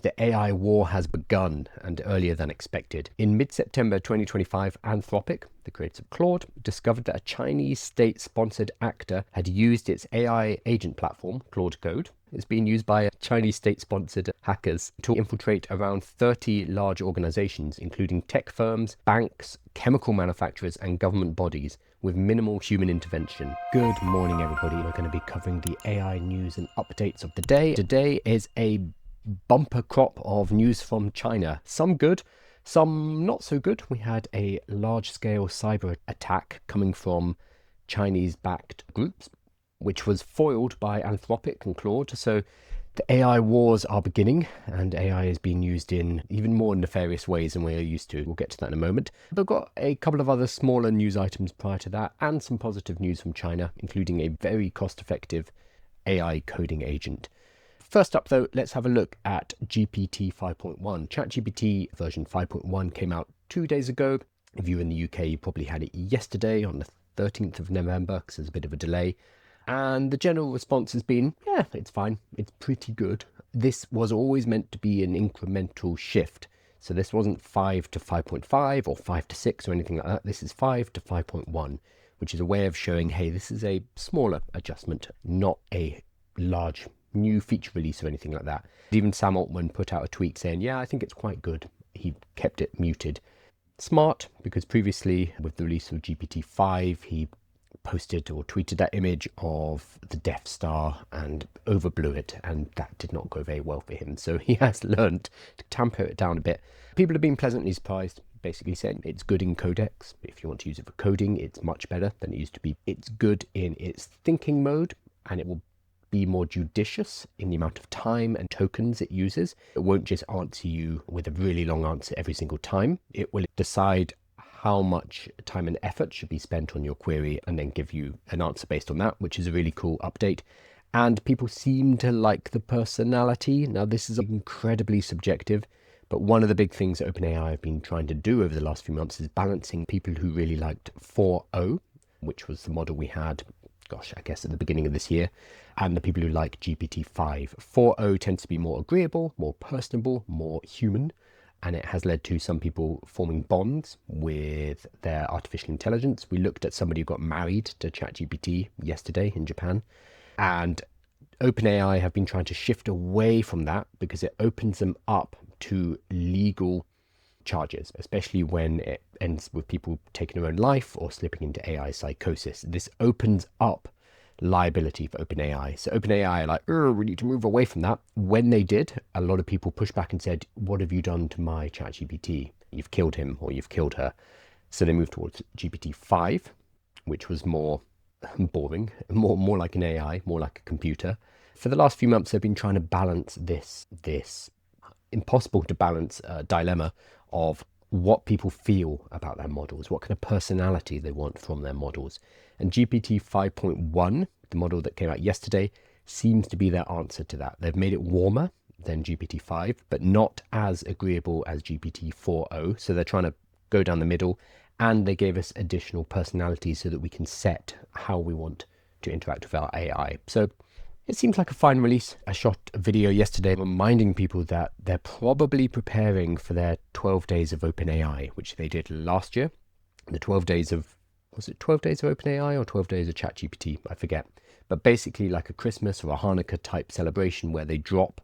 The AI war has begun, and earlier than expected. In mid-September 2025, Anthropic, the creators of Claude, discovered that a Chinese state-sponsored actor had used its AI agent platform, Claude Code. It's being used by Chinese state-sponsored hackers to infiltrate around 30 large organizations, including tech firms, banks, chemical manufacturers, and government bodies, with minimal human intervention. Good morning, everybody. We're going to be covering the AI news and updates of the day. Today is a bumper crop of news from China. Some good, some not so good. We had a large-scale cyber attack coming from Chinese-backed groups, which was foiled by Anthropic and Claude. So the AI wars are beginning, and AI is being used in even more nefarious ways than we're used to. We'll get to that in a moment. But I've got a couple of other smaller news items prior to that, and some positive news from China, including a very cost-effective AI coding agent. First up, though, let's have a look at GPT 5.1. ChatGPT version 5.1 came out 2 days ago. If you're in the UK, you probably had it yesterday on the 13th of November, because there's a bit of a delay. And the general response has been, yeah, it's fine. It's pretty good. This was always meant to be an incremental shift. So this wasn't 5 to 5.5 or 5 to 6 or anything like that. This is 5 to 5.1, which is a way of showing, hey, this is a smaller adjustment, not a large new feature release or anything like that. Even Sam Altman put out a tweet saying, yeah, I think it's quite good. He kept it muted. Smart, because previously with the release of GPT 5, he posted or tweeted that image of the Death Star and overblew it, and that did not go very well for him. So he has learned to tamper it down a bit. People have been pleasantly surprised, basically saying it's good in codecs. If you want to use it for coding, it's much better than it used to be. It's good in its thinking mode, and it will be more judicious in the amount of time and tokens it uses. It won't just answer you with a really long answer every single time. It will decide how much time and effort should be spent on your query and then give you an answer based on that, which is a really cool update. And people seem to like the personality. Now, this is incredibly subjective, but one of the big things that OpenAI have been trying to do over the last few months is balancing people who really liked 4.0, which was the model we had, I guess at the beginning of this year, and the people who like GPT 5. 4.0 tends to be more agreeable, more personable, more human, and it has led to some people forming bonds with their artificial intelligence. We looked at somebody who got married to ChatGPT yesterday in Japan, and OpenAI have been trying to shift away from that because it opens them up to legal charges, especially when it ends with people taking their own life or slipping into AI psychosis. This opens up liability for OpenAI. So OpenAI are like, we need to move away from that. When they did, a lot of people pushed back and said, what have you done to my ChatGPT? You've killed him or you've killed her. So they moved towards GPT 5, which was more boring, more like an AI, more like a computer. For the last few months, they've been trying to balance this impossible to balance dilemma of what people feel about their models, what kind of personality they want from their models. And GPT 5.1, the model that came out yesterday, seems to be their answer to that. They've made it warmer than GPT 5, but not as agreeable as GPT 4.0. So they're trying to go down the middle, and they gave us additional personality so that we can set how we want to interact with our AI. So it seems like a fine release. I shot a video yesterday reminding people that they're probably preparing for their 12 days of OpenAI, which they did last year. The 12 days of, was it 12 days of OpenAI or 12 days of ChatGPT? I forget. But basically like a Christmas or a Hanukkah type celebration where they drop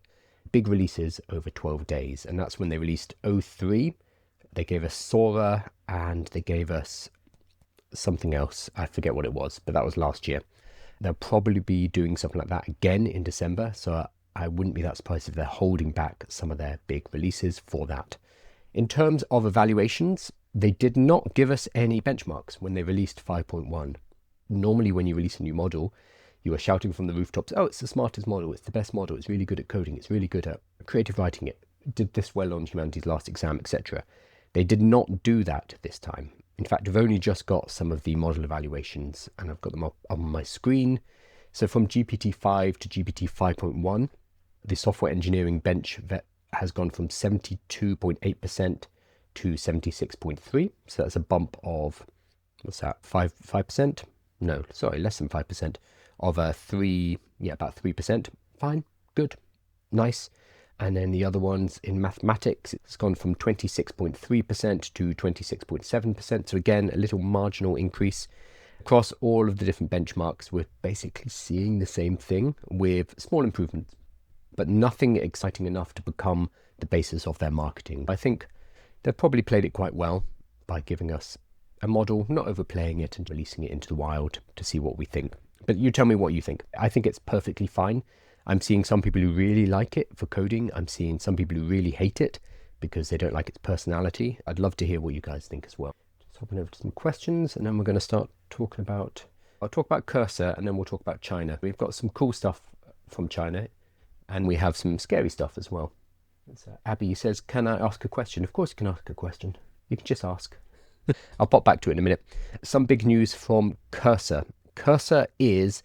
big releases over 12 days. And that's when they released O3. They gave us Sora and they gave us something else. I forget what it was, but that was last year. They'll probably be doing something like that again in December, so I wouldn't be that surprised if they're holding back some of their big releases for that. In terms of evaluations, they did not give us any benchmarks when they released 5.1. Normally when you release a new model, you are shouting from the rooftops, oh, it's the smartest model, it's the best model, it's really good at coding, it's really good at creative writing, it did this well on humanity's last exam, etc. They did not do that this time. In fact, I've only just got some of the model evaluations and I've got them up on my screen. So from GPT 5 to GPT 5.1, the software engineering bench has gone from 72.8% to 76.3%. So that's a bump of, what's that, 5%? No, sorry, less than 5% of about 3%. Fine, good, nice. And then the other ones in mathematics, it's gone from 26.3% to 26.7%. So again, a little marginal increase. Across all of the different benchmarks, we're basically seeing the same thing with small improvements, but nothing exciting enough to become the basis of their marketing. I think they've probably played it quite well by giving us a model, not overplaying it and releasing it into the wild to see what we think. But you tell me what you think. I think it's perfectly fine. I'm seeing some people who really like it for coding. I'm seeing some people who really hate it because they don't like its personality. I'd love to hear what you guys think as well. Just hopping over to some questions, and then we're going to start talking about, I'll talk about Cursor, and then we'll talk about China. We've got some cool stuff from China, and we have some scary stuff as well. Abby says, can I ask a question? Of course you can ask a question. You can just ask. I'll pop back to it in a minute. Some big news from Cursor. Cursor is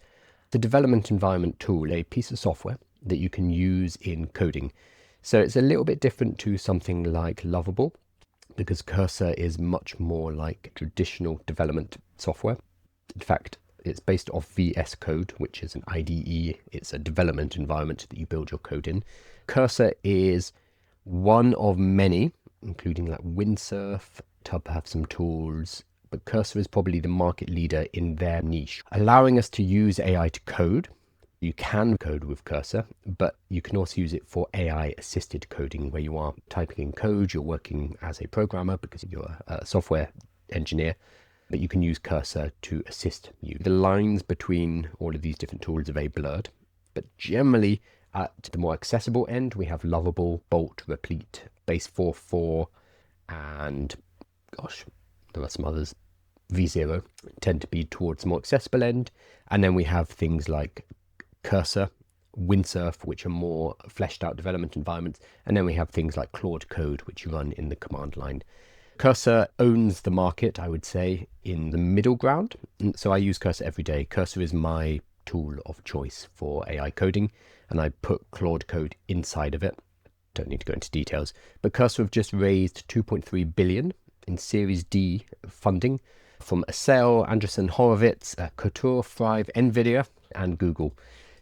the development environment tool, a piece of software that you can use in coding. So it's a little bit different to something like Lovable, because Cursor is much more like traditional development software. In fact, it's based off VS Code, which is an IDE. It's a development environment that you build your code in. Cursor is one of many, including like Windsurf, Tub have some tools, but Cursor is probably the market leader in their niche, allowing us to use AI to code. You can code with Cursor, but you can also use it for AI assisted coding, where you are typing in code, you're working as a programmer because you're a software engineer, but you can use Cursor to assist you. The lines between all of these different tools are very blurred, but generally at the more accessible end, we have Lovable, Bolt, Replete, Base 4.4, and gosh, there are some others. V0 tend to be towards the more accessible end. And then we have things like Cursor, Windsurf, which are more fleshed out development environments. And then we have things like Claude Code, which you run in the command line. Cursor owns the market, I would say, in the middle ground. So I use Cursor every day. Cursor is my tool of choice for AI coding, and I put Claude Code inside of it. Don't need to go into details, but Cursor have just raised 2.3 billion in Series D funding from Acel, Andreessen Horowitz, Couture, Thrive, Nvidia, and Google.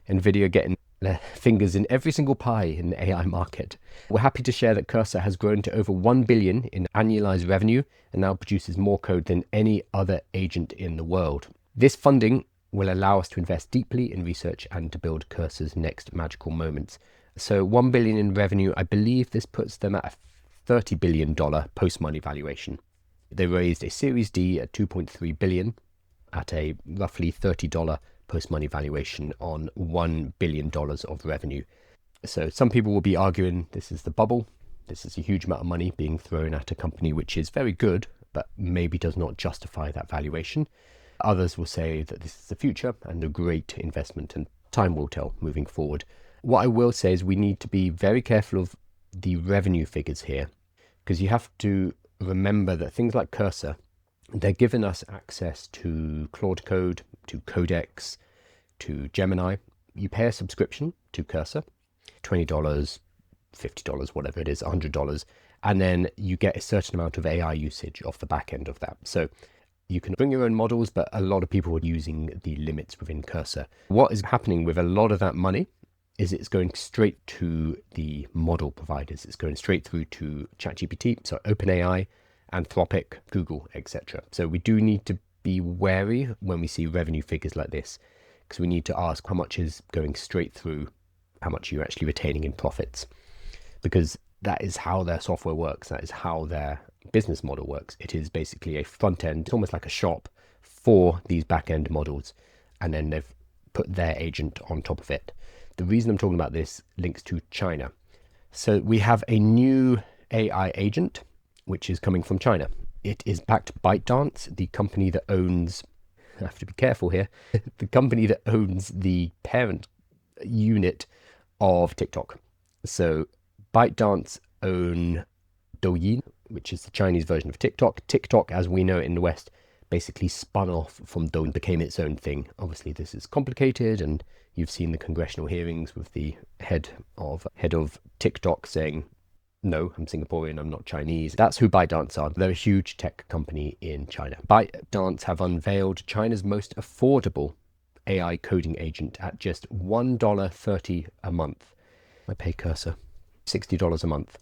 Nvidia getting their fingers in every single pie in the AI market. We're happy to share that Cursor has grown to over 1 billion in annualized revenue and now produces more code than any other agent in the world. This funding will allow us to invest deeply in research and to build Cursor's next magical moments. So 1 billion in revenue, I believe this puts them at a $30 billion post-money valuation. They raised a Series D at 2.3 billion at a roughly $30 post-money valuation on $1 billion of revenue. So some people will be arguing this is the bubble. This is a huge amount of money being thrown at a company which is very good, but maybe does not justify that valuation. Others will say that this is the future and a great investment, and time will tell moving forward. What I will say is we need to be very careful of the revenue figures here, because you have to remember that things like Cursor, they're giving us access to Claude Code, to Codex, to Gemini. You pay a subscription to Cursor, $20, $50, whatever it is, $100, and then you get a certain amount of AI usage off the back end of that. So you can bring your own models, but a lot of people are using the limits within Cursor. What is happening with a lot of that money is it's going straight to the model providers. It's going straight through to ChatGPT, so OpenAI, Anthropic, Google, etc. So we do need to be wary when we see revenue figures like this, because we need to ask how much is going straight through, how much you're actually retaining in profits, because that is how their software works. That is how their business model works. It is basically a front end, it's almost like a shop for these back end models, and then they've put their agent on top of it. The reason I'm talking about this links to China. So we have a new AI agent, which is coming from China. It is backed by ByteDance, the company that owns, I have to be careful here, the company that owns the parent unit of TikTok. So ByteDance own Douyin, which is the Chinese version of TikTok. TikTok, as we know it in the West, basically spun off from Douyin, became its own thing. Obviously, this is complicated, and you've seen the congressional hearings with the head of TikTok saying, no, I'm Singaporean, I'm not Chinese. That's who ByteDance are. They're a huge tech company in China. ByteDance have unveiled China's most affordable AI coding agent at just $1.30 a month. I pay Cursor. $60 a month.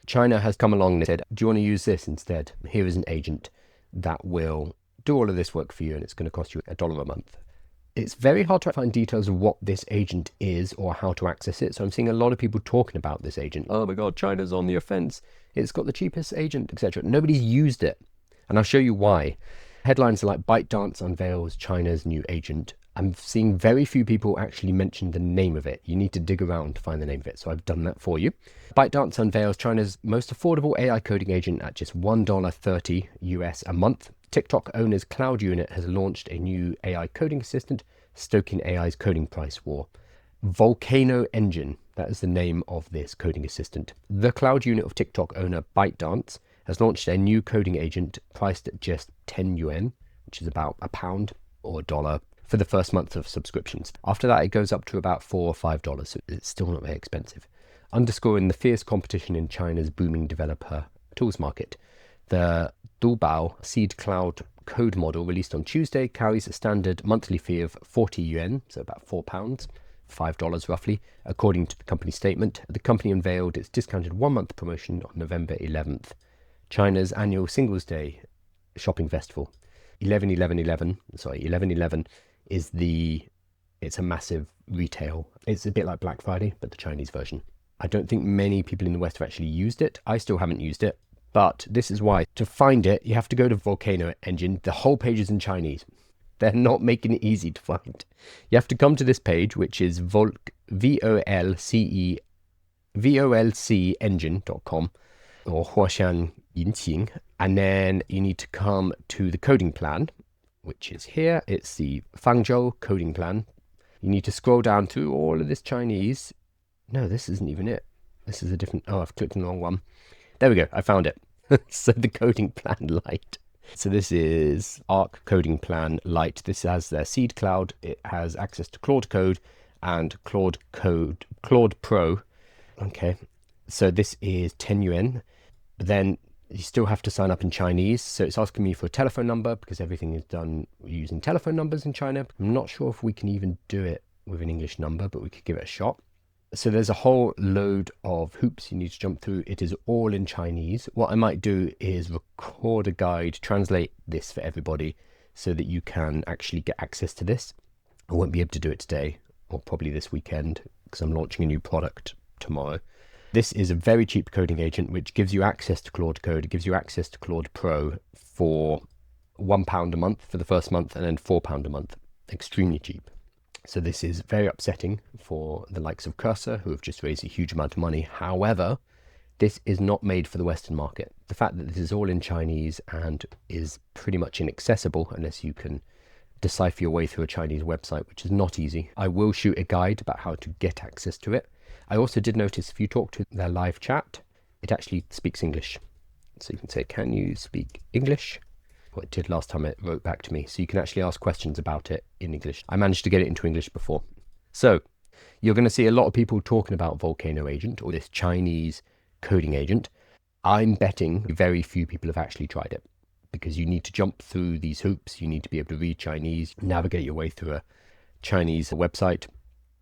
China has come along and said, do you want to use this instead? Here is an agent that will do all of this work for you, and it's going to cost you $1 a month. It's very hard to find details of what this agent is or how to access it. So I'm seeing a lot of people talking about this agent. Oh my God, China's on the offense. It's got the cheapest agent, etc. Nobody's used it. And I'll show you why. Headlines are like ByteDance unveils China's new agent. I'm seeing very few people actually mention the name of it. You need to dig around to find the name of it. So I've done that for you. ByteDance unveils China's most affordable AI coding agent at just $1.30 US a month. TikTok owner's Cloud unit has launched a new AI coding assistant, stoking AI's coding price war. Volcano Engine, that is the name of this coding assistant. The Cloud unit of TikTok owner ByteDance has launched a new coding agent priced at just 10 yuan, which is about £1 or $1 for the first month of subscriptions. After that, it goes up to about $4 or $5, so it's still not very expensive. Underscoring the fierce competition in China's booming developer tools market, the Dubao Seed Cloud code model released on Tuesday carries a standard monthly fee of 40 yuan, so about £4, $5 roughly, according to the company statement. The company unveiled its discounted 1-month promotion on November 11th, China's annual Singles Day shopping festival. 11/11 is it's a massive retail. It's a bit like Black Friday, but the Chinese version. I don't think many people in the West have actually used it. I still haven't used it, but this is why. To find it, you have to go to Volcano Engine. The whole page is in Chinese. They're not making it easy to find. You have to come to this page, which is volcengine.com or Huashan Yinqing. And then you need to come to the coding plan, which is here. It's the Fangzhou coding plan. You need to scroll down through all of this Chinese. No, this isn't even it. This is a different, I've clicked on the wrong one. There we go, I found it. So the coding plan Lite. So this is Arc Coding Plan Lite. This has their Seed Cloud. It has access to Claude Code and Claude Pro. Okay, so this is 10 yuan. But then you still have to sign up in Chinese. So it's asking me for a telephone number because everything is done using telephone numbers in China. I'm not sure if we can even do it with an English number, but we could give it a shot. So there's a whole load of hoops you need to jump through. It is all in Chinese. What I might do is record a guide, translate this for everybody so that you can actually get access to this. I won't be able to do it today or probably this weekend because I'm launching a new product tomorrow. This is a very cheap coding agent which gives you access to Claude Code. It gives you access to Claude Pro for £1 a month for the first month and then £4 a month. Extremely cheap. So this is very upsetting for the likes of Cursor, who have just raised a huge amount of money. However, this is not made for the Western market. The fact that this is all in Chinese and is pretty much inaccessible unless you can decipher your way through a Chinese website, which is not easy. I will shoot a guide about how to get access to it. I also did notice if you talk to their live chat, it actually speaks English. So you can say, can you speak English? What it did last time it wrote back to me. So you can actually ask questions about it in English. I managed to get it into English before. So you're going to see a lot of people talking about Volcano Agent or this Chinese coding agent. I'm betting very few people have actually tried it because you need to jump through these hoops. You need to be able to read Chinese, navigate your way through a Chinese website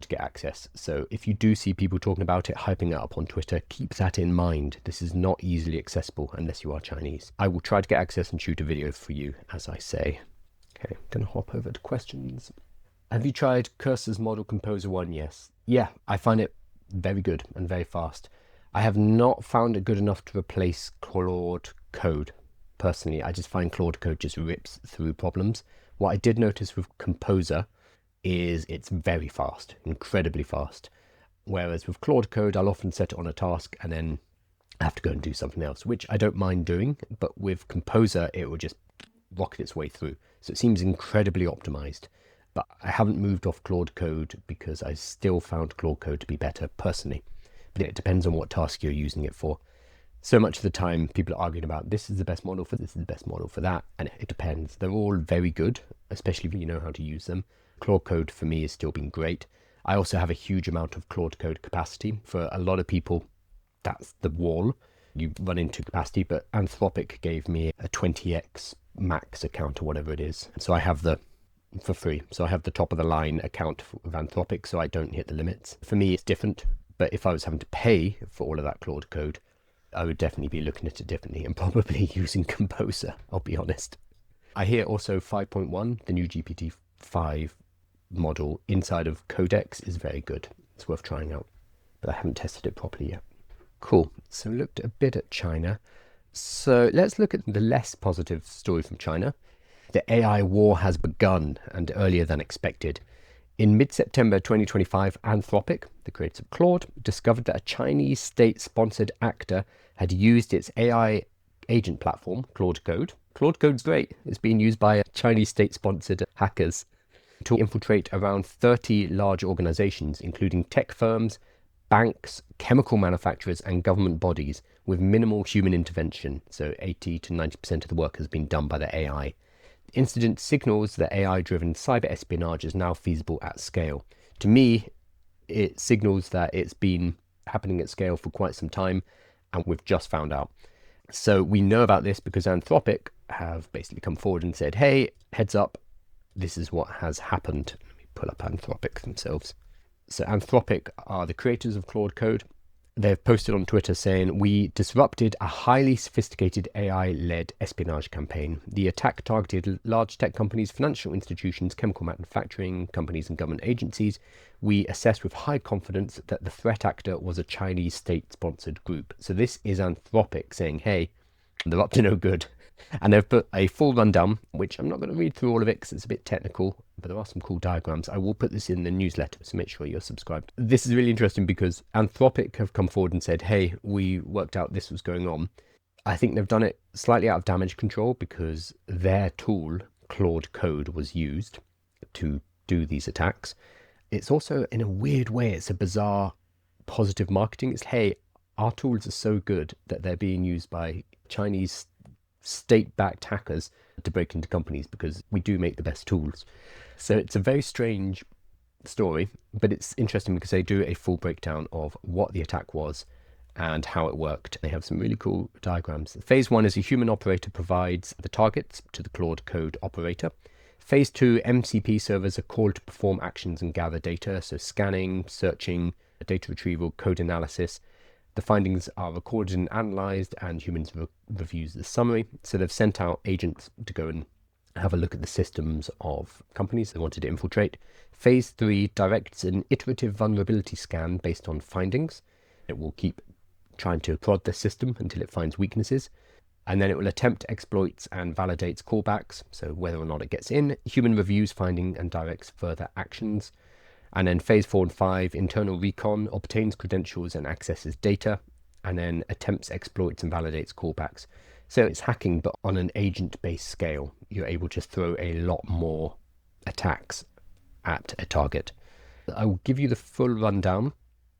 to get access. So if you do see people talking about it, hyping it up on Twitter, keep that in mind. This is not easily accessible unless you are Chinese. I will try to get access and shoot a video for you, as I say. Okay, I'm going to hop over to questions. Have you tried Cursor's Model Composer 1? Yes. Yeah, I find it very good and very fast. I have not found it good enough to replace Claude Code. Personally, I just find Claude Code just rips through problems. What I did notice with Composer is it's very fast, incredibly fast. Whereas with Claude Code, I'll often set it on a task and then I have to go and do something else, which I don't mind doing. But with Composer, it will just rocket its way through. So it seems incredibly optimized. But I haven't moved off Claude Code because I still found Claude Code to be better personally. But it depends on what task you're using it for. So much of the time, people are arguing about this is the best model for this, is the best model for that. And it depends. They're all very good, especially if you know how to use them. Claude Code for me has still been great. I also have a huge amount of Claude Code capacity. For a lot of people, that's the wall. You run into capacity, but Anthropic gave me a 20x max account or whatever it is. So I have for free. So I have the top of the line account of Anthropic, so I don't hit the limits. For me, it's different But if I was having to pay for all of that Claude code, I would definitely be looking at it differently and probably using Composer, I'll be honest. I hear also 5.1, the new GPT 5 model inside of Codex is very good. It's worth trying out, but I haven't tested it properly yet. Cool. So we looked a bit at China. So let's look at the less positive story from China. The AI war has begun, and earlier than expected. In mid-September 2025, Anthropic, the creators of Claude, discovered that a Chinese state-sponsored actor had used its AI agent platform, Claude Code. Claude Code's great. It's being used by Chinese state-sponsored hackers to infiltrate around 30 large organizations, including tech firms, banks, chemical manufacturers, and government bodies with minimal human intervention. So 80 to 90% of the work has been done by the AI. The incident signals that AI-driven cyber espionage is now feasible at scale. To me, it signals that it's been happening at scale for quite some time, and we've just found out. So we know about this because Anthropic have basically come forward and said, hey, heads up, this is what has happened. Let me pull up Anthropic themselves. So Anthropic are the creators of Claude Code. They've posted on Twitter saying, we disrupted a highly sophisticated AI-led espionage campaign. The attack targeted large tech companies, financial institutions, chemical manufacturing companies, and government agencies. We assessed with high confidence that the threat actor was a Chinese state-sponsored group. So this is Anthropic saying, hey, they're up to no good. And they've put a full rundown, which I'm not going to read through all of it because it's a bit technical, but there are some cool diagrams. I will put this in the newsletter, so make sure you're subscribed. This is really interesting because Anthropic have come forward and said, hey, we worked out this was going on. I think they've done it slightly out of damage control because their tool, Claude Code, was used to do these attacks. It's also, in a weird way, it's a bizarre positive marketing. It's, hey, our tools are so good that they're being used by Chinese state-backed hackers to break into companies because we do make the best tools. So it's a very strange story, but it's interesting because they do a full breakdown of what the attack was and how it worked. They have some really cool diagrams. Phase 1 is a human operator provides the targets to the Claude Code operator. Phase 2, MCP servers are called to perform actions and gather data, so scanning, searching, data retrieval, code analysis. The findings are recorded and analysed, and humans reviews the summary. So they've sent out agents to go and have a look at the systems of companies they wanted to infiltrate. Phase 3 directs an iterative vulnerability scan based on findings. It will keep trying to prod the system until it finds weaknesses. And then it will attempt exploits and validates callbacks, so whether or not it gets in. Human reviews finding and directs further actions. And then phase 4 and 5, internal recon, obtains credentials and accesses data, and then attempts exploits and validates callbacks. So it's hacking, but on an agent-based scale. You're able to throw a lot more attacks at a target. I will give you the full rundown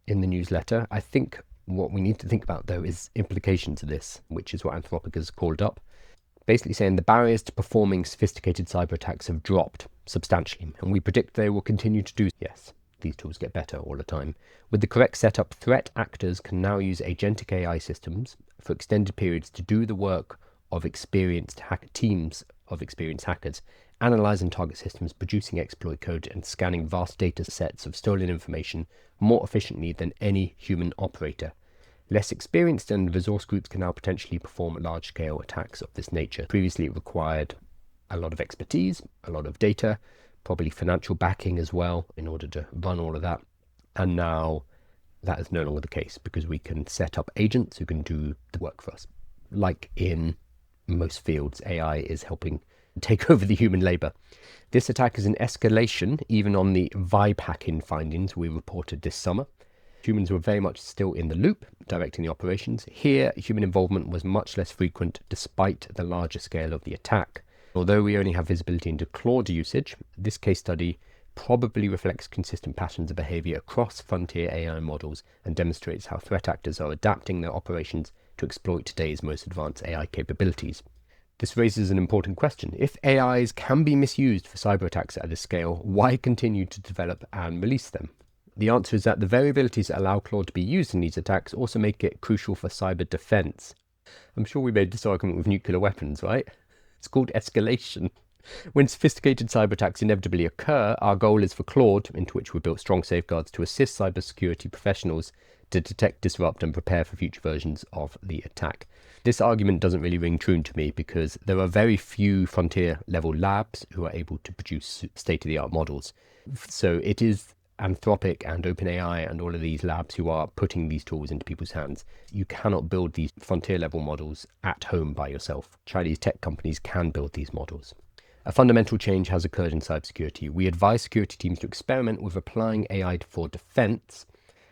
in the newsletter. I think what we need to think about, though, is implications of this, which is what Anthropic has called up. Basically saying the barriers to performing sophisticated cyber attacks have dropped substantially, and we predict they will continue to do. Yes, these tools get better all the time. With the correct setup, threat actors can now use agentic AI systems for extended periods to do the work of teams of experienced hackers, analyze and target systems, producing exploit code, and scanning vast data sets of stolen information more efficiently than any human operator. Less experienced and resource groups can now potentially perform large-scale attacks of this nature. Previously, it required a lot of expertise, a lot of data, probably financial backing as well in order to run all of that. And now that is no longer the case because we can set up agents who can do the work for us. Like in most fields, AI is helping take over the human labor. This attack is an escalation even on the vibe hacking findings we reported this summer. Humans were very much still in the loop, directing the operations. Here, human involvement was much less frequent despite the larger scale of the attack. Although we only have visibility into Claude usage, this case study probably reflects consistent patterns of behavior across frontier AI models and demonstrates how threat actors are adapting their operations to exploit today's most advanced AI capabilities. This raises an important question. If AIs can be misused for cyber attacks at this scale, why continue to develop and release them? The answer is that the variabilities that allow Claude to be used in these attacks also make it crucial for cyber defense. I'm sure we made this argument with nuclear weapons, right? It's called escalation. When sophisticated cyber attacks inevitably occur, our goal is for Claude, into which we built strong safeguards, to assist cybersecurity professionals to detect, disrupt, and prepare for future versions of the attack. This argument doesn't really ring true to me because there are very few frontier level labs who are able to produce state-of-the-art models. So it is Anthropic and OpenAI and all of these labs who are putting these tools into people's hands. You cannot build these frontier level models at home by yourself. Chinese tech companies can build these models. A fundamental change has occurred in cybersecurity. We advise security teams to experiment with applying AI for defense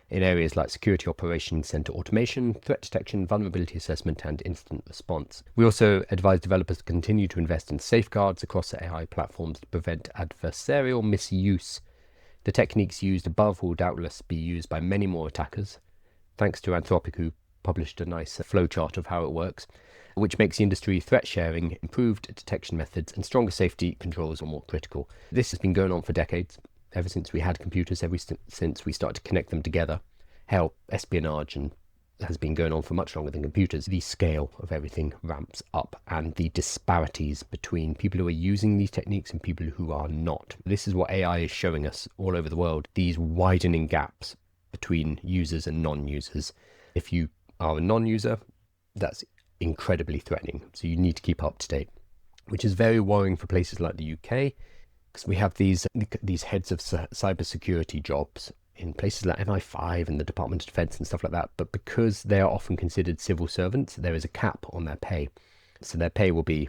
in areas like security operations center automation, threat detection, vulnerability assessment, and incident response. We also advise developers to continue to invest in safeguards across the AI platforms to prevent adversarial misuse. The techniques used above will doubtless be used by many more attackers, thanks to Anthropic, who published a nice flowchart of how it works, which makes the industry threat sharing, improved detection methods, and stronger safety controls are more critical. This has been going on for decades, ever since we had computers, since we started to connect them together. Hell, espionage has been going on for much longer than computers. The scale of everything ramps up, and the disparities between people who are using these techniques and people who are not. This is what AI is showing us all over the world, these widening gaps between users and non-users. If you are a non-user, that's incredibly threatening. So you need to keep up to date, which is very worrying for places like the UK, because we have these heads of cybersecurity jobs in places like MI5 and the Department of Defense and stuff like that. But because they are often considered civil servants, there is a cap on their pay. So their pay will be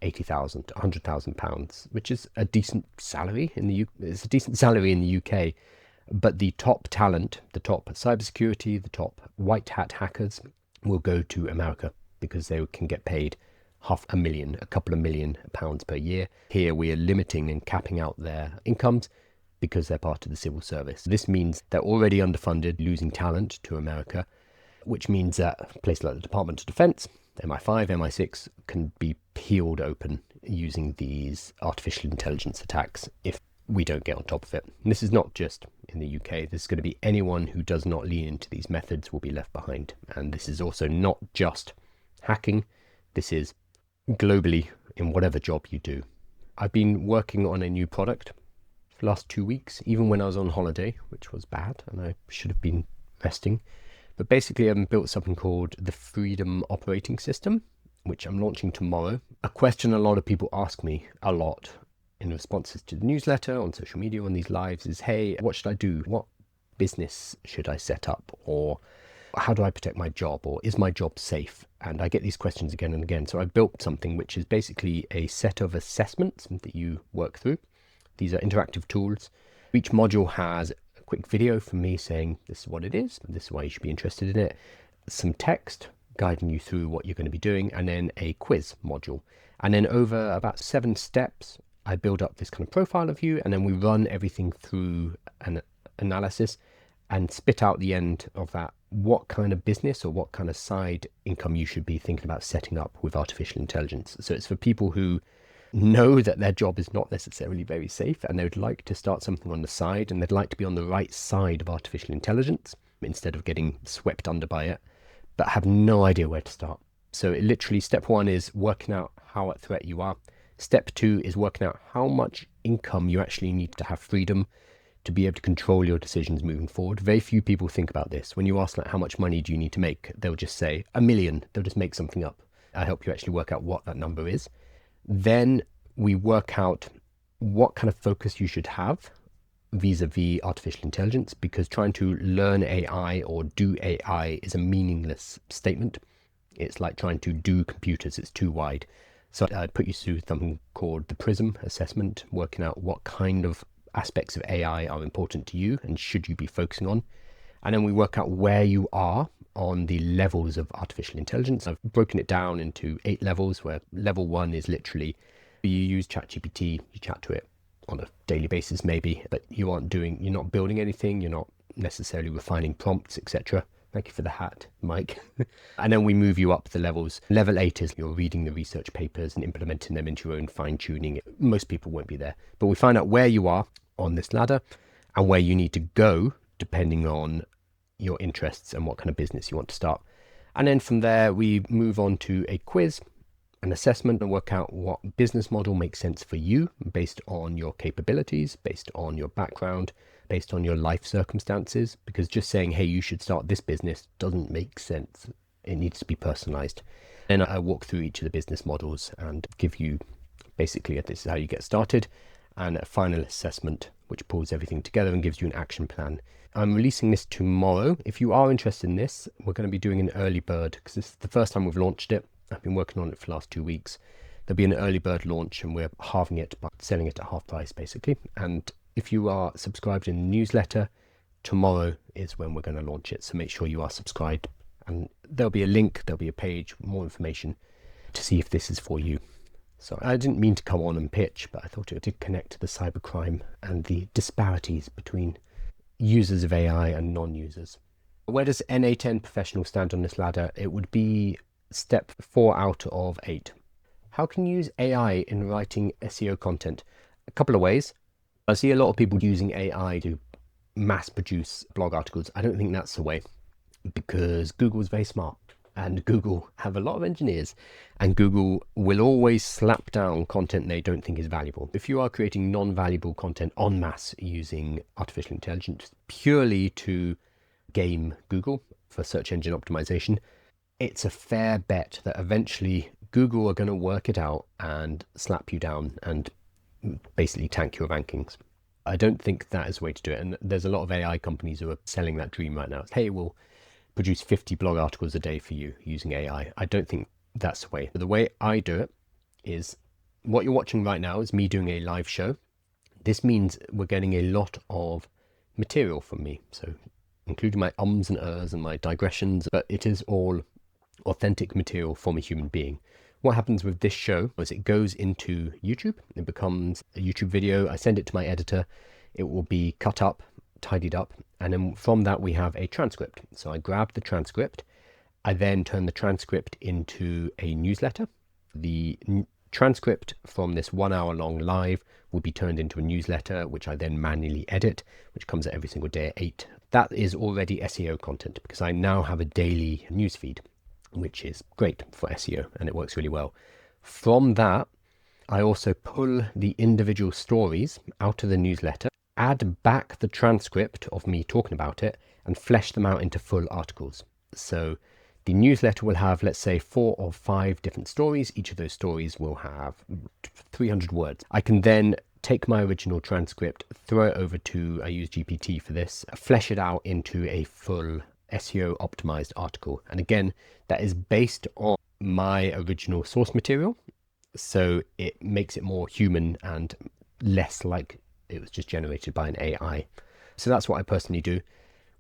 £80,000 to £100,000, which is a decent salary in the It's a decent salary in the UK. But the top talent, the top cybersecurity, the top white hat hackers will go to America, because they can get paid £500,000, a couple of £1 million per year. Here we are limiting and capping out their incomes because they're part of the civil service. This means they're already underfunded, losing talent to America, which means that places like the Department of Defense, MI5, MI6 can be peeled open using these artificial intelligence attacks if we don't get on top of it. And this is not just in the UK. This is going to be anyone who does not lean into these methods will be left behind. And this is also not just hacking. This is globally in whatever job you do. I've been working on a new product for the last 2 weeks, even when I was on holiday, which was bad, and I should have been resting. But basically, I've built something called the Freedom Operating System, which I'm launching tomorrow. A question a lot of people ask me a lot in responses to the newsletter, on social media, on these lives is, hey, what should I do? What business should I set up? Or how do I protect my job? Or is my job safe? And I get these questions again and again. So I built something which is basically a set of assessments that you work through. These are interactive tools. Each module has a quick video from me saying this is what it is, and this is why you should be interested in it. Some text guiding you through what you're going to be doing, and then a quiz module. And then over about 7 steps, I build up this kind of profile of you, and then we run everything through an analysis and spit out the end of that what kind of business or what kind of side income you should be thinking about setting up with artificial intelligence. So it's for people who know that their job is not necessarily very safe and they would like to start something on the side, and they'd like to be on the right side of artificial intelligence instead of getting swept under by it, but have no idea where to start. So it literally, step 1 is working out how at threat you are. Step 2 is working out how much income you actually need to have freedom to be able to control your decisions moving forward. Very few people think about this. When you ask like, how much money do you need to make? They'll just say $1 million. They'll just make something up. I help you actually work out what that number is. Then we work out what kind of focus you should have vis-a-vis artificial intelligence, because trying to learn AI or do AI is a meaningless statement. It's like trying to do computers. It's too wide. So I put you through something called the PRISM assessment, working out what kind of aspects of AI are important to you and should you be focusing on. And then we work out where you are on the levels of artificial intelligence. I've broken it down into 8 levels, where level 1 is literally you use ChatGPT, you chat to it on a daily basis maybe, but you're not building anything, you're not necessarily refining prompts, etc. Thank you for the hat, Mike. And then we move you up the levels. Level 8 is you're reading the research papers and implementing them into your own fine tuning. Most people won't be there, but we find out where you are on this ladder and where you need to go depending on your interests and what kind of business you want to start. And then from there, we move on to a quiz. an assessment and work out what business model makes sense for you based on your capabilities, based on your background, based on your life circumstances, because just saying, hey, you should start this business doesn't make sense. It needs to be personalized. Then I walk through each of the business models and give you basically, this is how you get started, and a final assessment which pulls everything together and gives you an action plan. I'm releasing this tomorrow. If you are interested in this, we're going to be doing an early bird because this is the first time we've launched it. I've been working on it for the last 2 weeks. There'll be an early bird launch and we're halving it by selling it at half price basically. And if you are subscribed in the newsletter, tomorrow is when we're going to launch it. So make sure you are subscribed, and there'll be a link, there'll be a page, more information to see if this is for you. So I didn't mean to come on and pitch, but I thought it did connect to the cybercrime and the disparities between users of AI and non-users. Where does NA10 professional stand on this ladder? It would be step 4 out of 8. How can you use AI in writing SEO content? A couple of ways. I see a lot of people using AI to mass produce blog articles. I don't think that's the way, because Google is very smart. And Google have a lot of engineers, and Google will always slap down content they don't think is valuable. If you are creating non-valuable content en masse using artificial intelligence purely to game Google for search engine optimization, it's a fair bet that eventually Google are going to work it out and slap you down and basically tank your rankings. I don't think that is the way to do it. And there's a lot of AI companies who are selling that dream right now. Hey, we'll produce 50 blog articles a day for you using AI. I don't think that's the way. The way I do it is, what you're watching right now is me doing a live show. This means we're getting a lot of material from me, so including my ums and ers and my digressions, but it is all authentic material from a human being. What happens with this show is it goes into YouTube. It becomes a YouTube video. I send it to my editor. It will be cut up, tidied up, and then from that we have a transcript. So I grab the transcript. I then turn the transcript into a newsletter. The transcript from this 1 hour long live will be turned into a newsletter, which I then manually edit, which comes out every single day at 8. That is already SEO content because I now have a daily newsfeed, which is great for SEO and it works really well. From that, I also pull the individual stories out of the newsletter, add back the transcript of me talking about it, and flesh them out into full articles. So the newsletter will have, let's say, 4 or 5 different stories. Each of those stories will have 300 words. I can then take my original transcript, throw it over to, I use GPT for this, flesh it out into a full SEO optimized article. And again, that is based on my original source material. So it makes it more human and less like it was just generated by an AI. So that's what I personally do.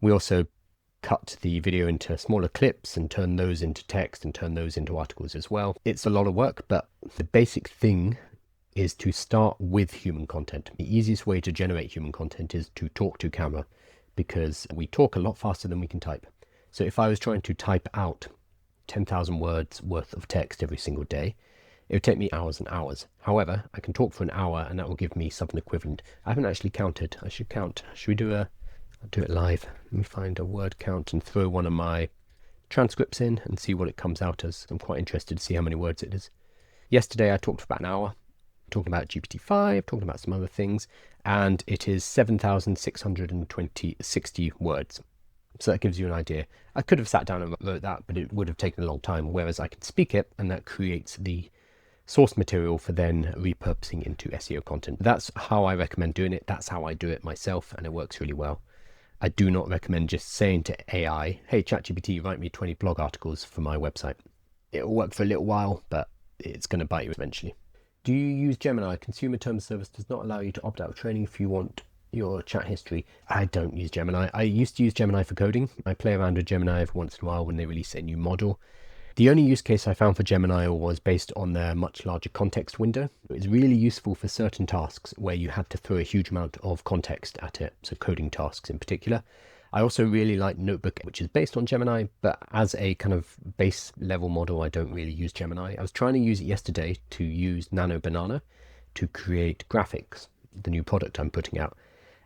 We also cut the video into smaller clips and turn those into text and turn those into articles as well. It's a lot of work, but the basic thing is to start with human content. The easiest way to generate human content is to talk to camera, because we talk a lot faster than we can type. So if I was trying to type out 10,000 words worth of text every single day, it would take me hours and hours. However, I can talk for an hour and that will give me something equivalent. I haven't actually counted. I should count. Should we do I'll do it live. Let me find a word count and throw one of my transcripts in and see what it comes out as. I'm quite interested to see how many words it is. Yesterday I talked for about an hour, talking about GPT 5, talking about some other things, and it is 7,660 words. So that gives you an idea. I could have sat down and wrote that, but it would have taken a long time, whereas I can speak it and that creates the source material for then repurposing into SEO content. That's how I recommend doing it. That's how I do it myself, and it works really well. I do not recommend just saying to AI, hey, ChatGPT, write me 20 blog articles for my website. It'll work for a little while, but it's going to bite you eventually. Do you use Gemini? Consumer Terms Service does not allow you to opt out of training if you want your chat history. I don't use Gemini. I used to use Gemini for coding. I play around with Gemini every once in a while when they release a new model. The only use case I found for Gemini was based on their much larger context window. It was really useful for certain tasks where you had to throw a huge amount of context at it, so coding tasks in particular. I also really like Notebook, which is based on Gemini, but as a kind of base level model, I don't really use Gemini. I was trying to use it yesterday to use Nano Banana to create graphics, the new product I'm putting out.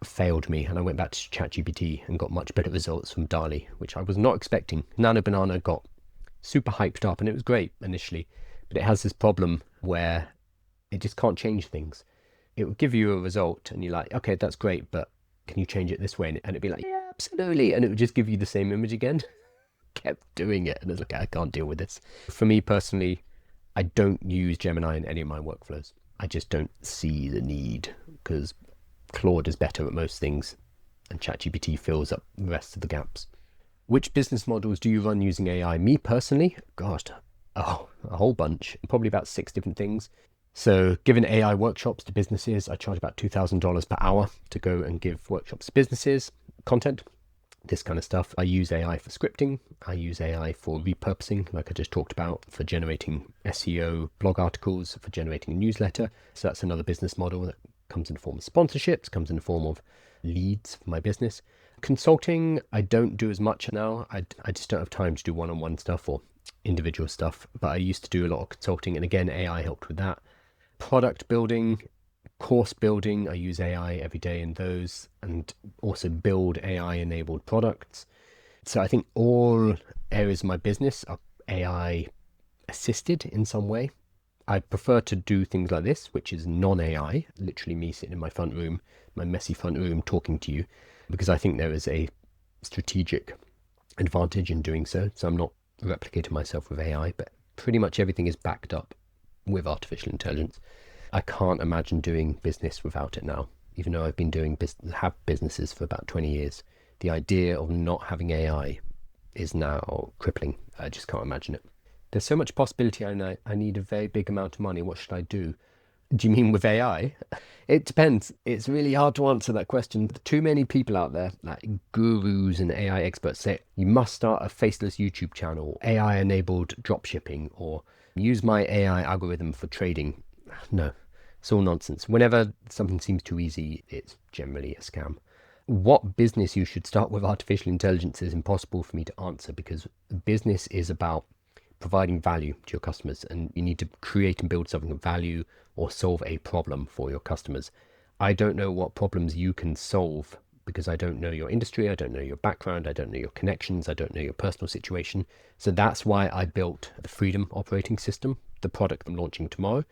Failed me, and I went back to ChatGPT and got much better results from DALL-E, which I was not expecting. Nano Banana got super hyped up and it was great initially, but it has this problem where it just can't change things. It will give you a result and you're like, okay, that's great, but can you change it this way? And it'd be like, yeah, absolutely. And it would just give you the same image again. Kept doing it. And it's like, I can't deal with this. For me personally, I don't use Gemini in any of my workflows. I just don't see the need because Claude is better at most things and ChatGPT fills up the rest of the gaps. Which business models do you run using AI? Me personally, gosh, a whole bunch, probably about 6 different things. So giving AI workshops to businesses, I charge about $2,000 per hour to go and give workshops to businesses, content, this kind of stuff. I use AI for scripting. I use AI for repurposing, like I just talked about, for generating SEO blog articles, for generating a newsletter. So that's another business model that comes in the form of sponsorships, comes in the form of leads for my business. Consulting, I don't do as much now. I just don't have time to do one-on-one stuff or individual stuff, but I used to do a lot of consulting, and again, AI helped with that. Product building, course building, I use AI every day in those, and also build AI-enabled products. So I think all areas of my business are AI assisted in some way. I prefer to do things like this, which is non-AI, literally me sitting in my front room, my messy front room, talking to you, because I think there is a strategic advantage in doing so. So I'm not replicating myself with AI, but pretty much everything is backed up with artificial intelligence. I can't imagine doing business without it now, even though I've been doing have businesses for about 20 years. The idea of not having AI is now crippling. I just can't imagine it. There's so much possibility. I need a very big amount of money. What should I do? Do you mean with AI? It depends. It's really hard to answer that question. Too many people out there, like gurus and AI experts, say you must start a faceless YouTube channel, AI-enabled dropshipping, or use my AI algorithm for trading. No, it's all nonsense. Whenever something seems too easy, it's generally a scam. What business you should start with artificial intelligence is impossible for me to answer, because business is about providing value to your customers, and you need to create and build something of value or solve a problem for your customers. I don't know what problems you can solve because I don't know your industry, I don't know your background, I don't know your connections, I don't know your personal situation. So that's why I built the Freedom operating system, the product I'm launching tomorrow.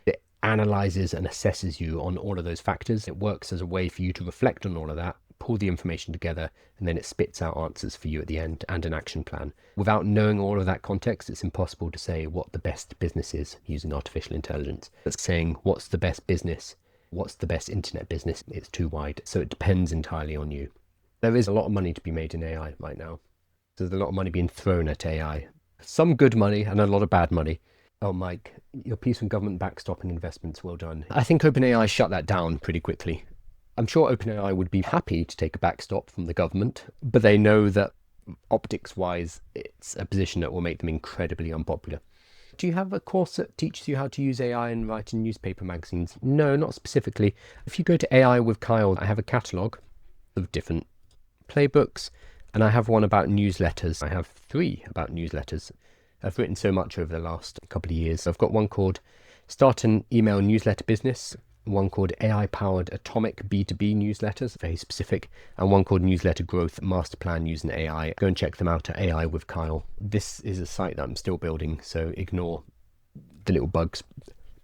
It analyzes and assesses you on all of those factors. It works as a way for you to reflect on all of that, pull the information together, and then it spits out answers for you at the end and an action plan. Without knowing all of that context, it's impossible to say what the best business is using artificial intelligence. That's saying what's the best business, what's the best internet business. It's too wide. So it depends entirely on you. There is a lot of money to be made in AI right now. There's a lot of money being thrown at AI. Some good money and a lot of bad money. Oh, Mike, your piece on government backstopping investments, well done. I think OpenAI shut that down pretty quickly. I'm sure OpenAI would be happy to take a backstop from the government, but they know that optics-wise, it's a position that will make them incredibly unpopular. Do you have a course that teaches you how to use AI and write in newspaper magazines? No, not specifically. If you go to AI with Kyle, I have a catalogue of different playbooks, and I have one about newsletters. I have 3 about newsletters. I've written so much over the last couple of years. I've got one called Start an Email Newsletter Business, one called AI-Powered Atomic B2B Newsletters, very specific, and one called Newsletter Growth Master Plan Using AI. Go and check them out at AI with Kyle. This is a site that I'm still building, so ignore the little bugs,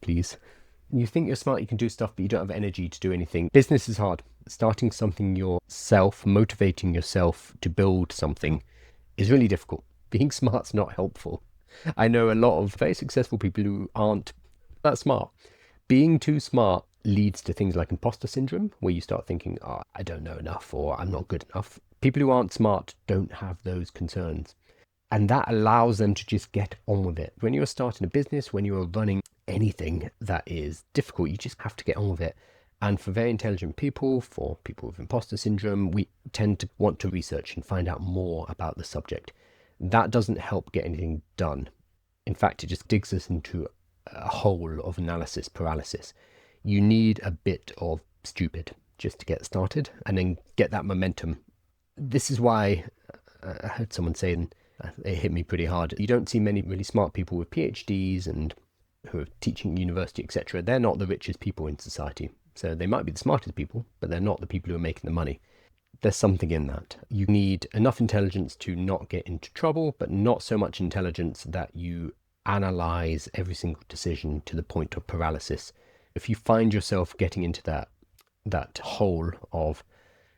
please. You think you're smart, you can do stuff, but you don't have energy to do anything. Business is hard. Starting something yourself, motivating yourself to build something is really difficult. Being smart's not helpful. I know a lot of very successful people who aren't that smart. Being too smart leads to things like imposter syndrome, where you start thinking, oh, I don't know enough, or I'm not good enough. People who aren't smart don't have those concerns. And that allows them to just get on with it. When you're starting a business, when you're running anything that is difficult, you just have to get on with it. And for very intelligent people, for people with imposter syndrome, we tend to want to research and find out more about the subject. That doesn't help get anything done. In fact, it just digs us into a hole of analysis paralysis. You need a bit of stupid just to get started and then get that momentum. This is why I heard someone saying, it hit me pretty hard, you don't see many really smart people with PhDs and who are teaching at university, etc. They're not the richest people in society. So they might be the smartest people, but they're not the people who are making the money. There's something in that. You need enough intelligence to not get into trouble, but not so much intelligence that you analyze every single decision to the point of paralysis. If you find yourself getting into that hole of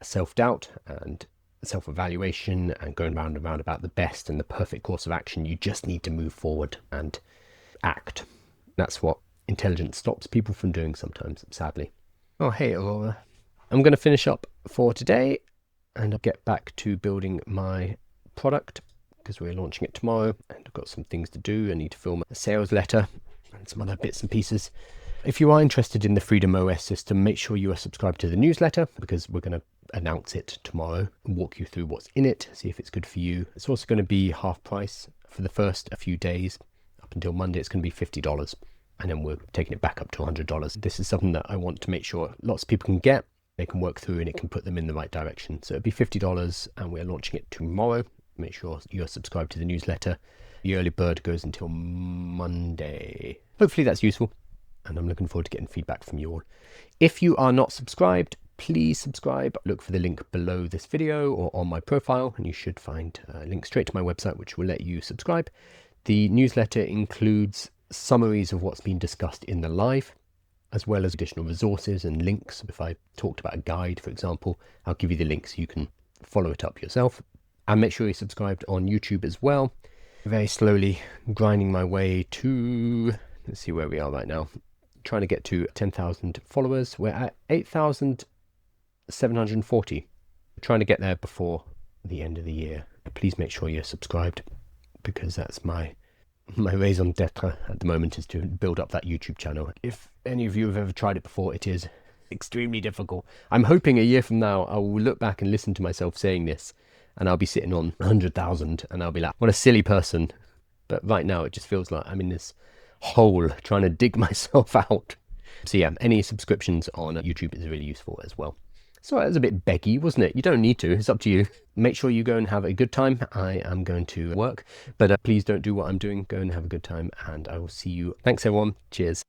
self-doubt and self-evaluation and going round and round about the best and the perfect course of action, you just need to move forward and act. That's what intelligence stops people from doing sometimes, sadly. Oh, hey, Aurora. I'm going to finish up for today and I'll get back to building my product because we're launching it tomorrow and I've got some things to do. I need to film a sales letter and some other bits and pieces. If you are interested in the Freedom OS system, make sure you are subscribed to the newsletter because we're going to announce it tomorrow and walk you through what's in it, see if it's good for you. It's also going to be half price for the first few days. Up until Monday, it's going to be $50. And then we're taking it back up to $100. This is something that I want to make sure lots of people can get. They can work through and it can put them in the right direction. So it'll be $50 and we're launching it tomorrow. Make sure you're subscribed to the newsletter. The early bird goes until Monday. Hopefully that's useful. And I'm looking forward to getting feedback from you all. If you are not subscribed, please subscribe. Look for the link below this video or on my profile, and you should find a link straight to my website, which will let you subscribe. The newsletter includes summaries of what's been discussed in the live, as well as additional resources and links. If I talked about a guide, for example, I'll give you the links so you can follow it up yourself. And make sure you're subscribed on YouTube as well. Very slowly grinding my way to, let's see where we are right now. Trying to get to 10,000 followers. We're at 8,740. Trying to get there before the end of the year. Please make sure you're subscribed because that's my raison d'etre at the moment, is to build up that YouTube channel. If any of you have ever tried it before, it is extremely difficult. I'm hoping a year from now I will look back and listen to myself saying this and I'll be sitting on 100,000 and I'll be like, what a silly person. But right now it just feels like I'm in this hole trying to dig myself out. So yeah, any subscriptions on YouTube is really useful as well. So that was a bit beggy, wasn't it? You don't need to, it's up to you. Make sure you go and have a good time. I am going to work, but please don't do what I'm doing. Go and have a good time and I will see you. Thanks everyone. Cheers.